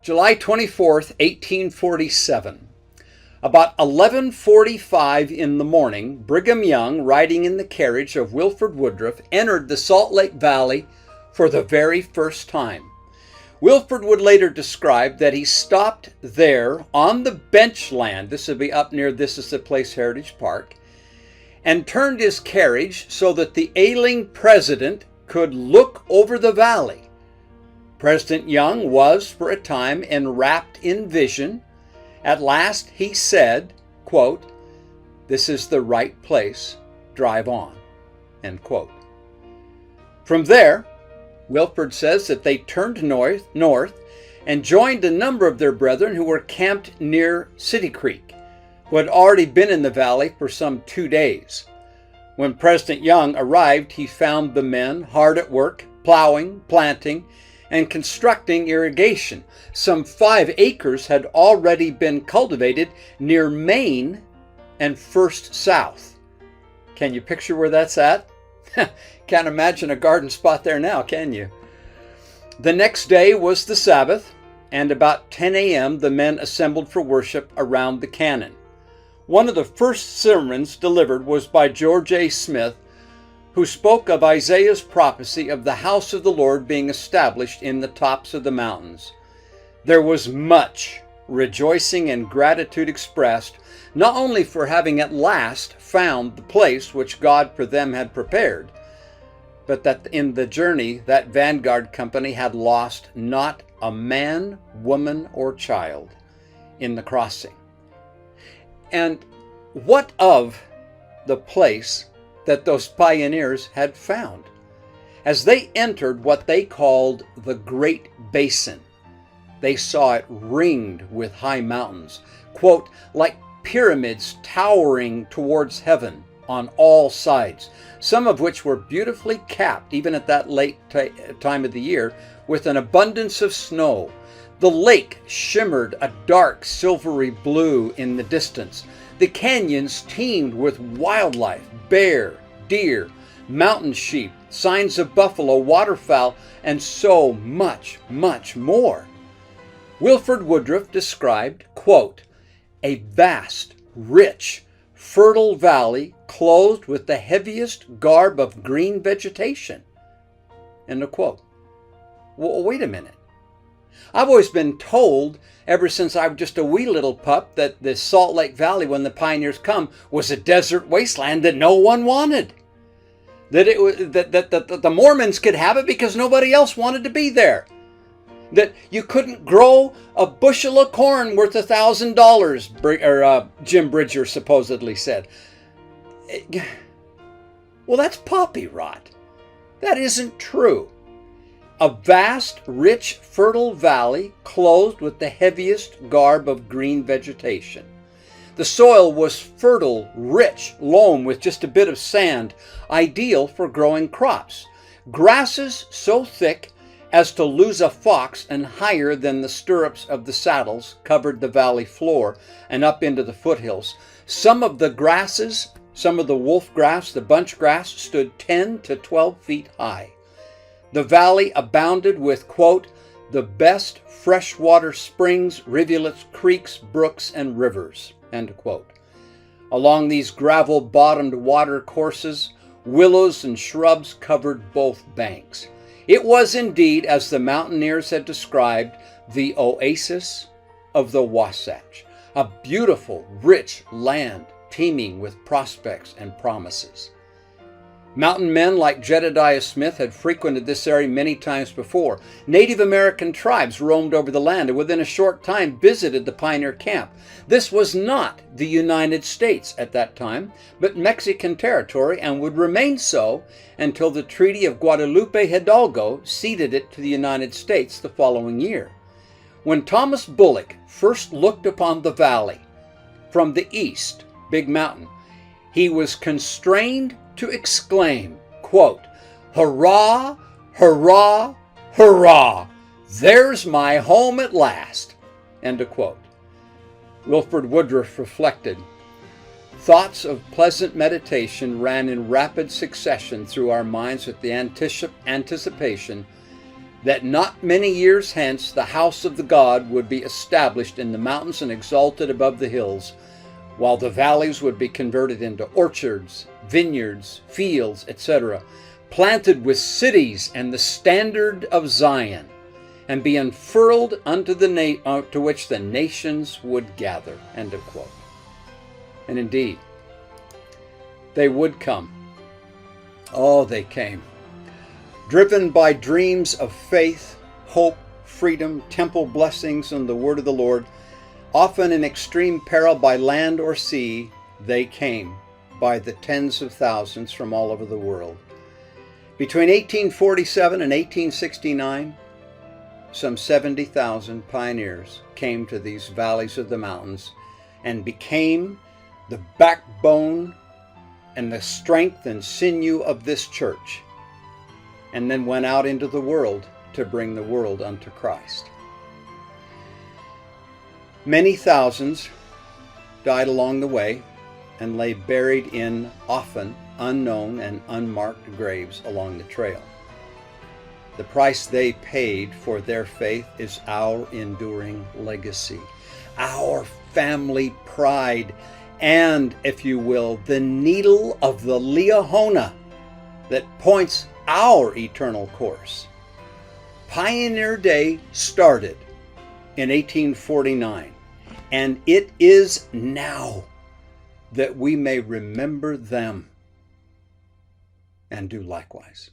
July 24th, 1847. About 11:45 in the morning, Brigham Young, riding in the carriage of Wilford Woodruff, entered the Salt Lake Valley for the very first time. Wilford would later describe that he stopped there on the bench land, this would be up near This Is the Place Heritage Park, and turned his carriage so that the ailing president could look over the valley. President Young was, for a time, enwrapped in vision. At last he said, quote, "This is the right place, drive on," end quote. From there, Wilford says that they turned north and joined a number of their brethren who were camped near City Creek, who had already been in the valley for some 2 days. When President Young arrived, he found the men hard at work, plowing, planting, and constructing irrigation. Some 5 acres had already been cultivated near Main and First South. Can you picture where that's at? Can't imagine a garden spot there now, can you? The next day was the Sabbath, and about 10 a.m. the men assembled for worship around the cannon. One of the first sermons delivered was by George A. Smith, who spoke of Isaiah's prophecy of the house of the Lord being established in the tops of the mountains. There was much rejoicing and gratitude expressed, not only for having at last found the place which God for them had prepared, but that in the journey that vanguard company had lost not a man, woman, or child in the crossing. And what of the place that those pioneers had found? As they entered what they called the Great Basin, they saw it ringed with high mountains, quote, like pyramids towering towards heaven on all sides, some of which were beautifully capped, even at that late time of the year, with an abundance of snow. The lake shimmered a dark silvery blue in the distance. The canyons teemed with wildlife, bear, deer, mountain sheep, signs of buffalo, waterfowl, and so much, much more. Wilford Woodruff described, quote, "a vast, rich, fertile valley clothed with the heaviest garb of green vegetation," end of quote. Well, wait a minute. I've always been told, ever since I was just a wee little pup, that the Salt Lake Valley, when the pioneers come, was a desert wasteland that no one wanted. That it was that the Mormons could have it because nobody else wanted to be there. That you couldn't grow a bushel of corn worth $1,000, Jim Bridger supposedly said. Well, that's poppy rot. That isn't true. A vast, rich, fertile valley clothed with the heaviest garb of green vegetation. The soil was fertile, rich, loam with just a bit of sand, ideal for growing crops. Grasses so thick as to lose a fox and higher than the stirrups of the saddles covered the valley floor and up into the foothills. Some of the grasses, some of the wolf grass, the bunch grass, stood 10 to 12 feet high. The valley abounded with, quote, "the best freshwater springs, rivulets, creeks, brooks, and rivers," end quote. Along these gravel-bottomed water courses, willows and shrubs covered both banks. It was indeed, as the mountaineers had described, the oasis of the Wasatch, a beautiful, rich land teeming with prospects and promises. Mountain men like Jedediah Smith had frequented this area many times before. Native American tribes roamed over the land and within a short time visited the pioneer camp. This was not the United States at that time, but Mexican territory, and would remain so until the Treaty of Guadalupe Hidalgo ceded it to the United States the following year. When Thomas Bullock first looked upon the valley from the east, Big Mountain, he was constrained to exclaim, quote, "Hurrah, hurrah, hurrah! There's my home at last," end of quote. Wilford Woodruff reflected, "Thoughts of pleasant meditation ran in rapid succession through our minds with the anticipation that not many years hence the house of the God would be established in the mountains and exalted above the hills, while the valleys would be converted into orchards, vineyards, fields, etc., planted with cities and the standard of Zion, and be unfurled unto to which the nations would gather. End of quote. And indeed, they would come. Oh, they came. Driven by dreams of faith, hope, freedom, temple blessings, and the word of the Lord, often in extreme peril by land or sea, they came by the tens of thousands from all over the world. Between 1847 and 1869, some 70,000 pioneers came to these valleys of the mountains and became the backbone and the strength and sinew of this church, and then went out into the world to bring the world unto Christ. Many thousands died along the way and lay buried in often unknown and unmarked graves along the trail. The price they paid for their faith is our enduring legacy, our family pride, and, if you will, the needle of the Liahona that points our eternal course. Pioneer Day started in 1849, and it is now that we may remember them and do likewise.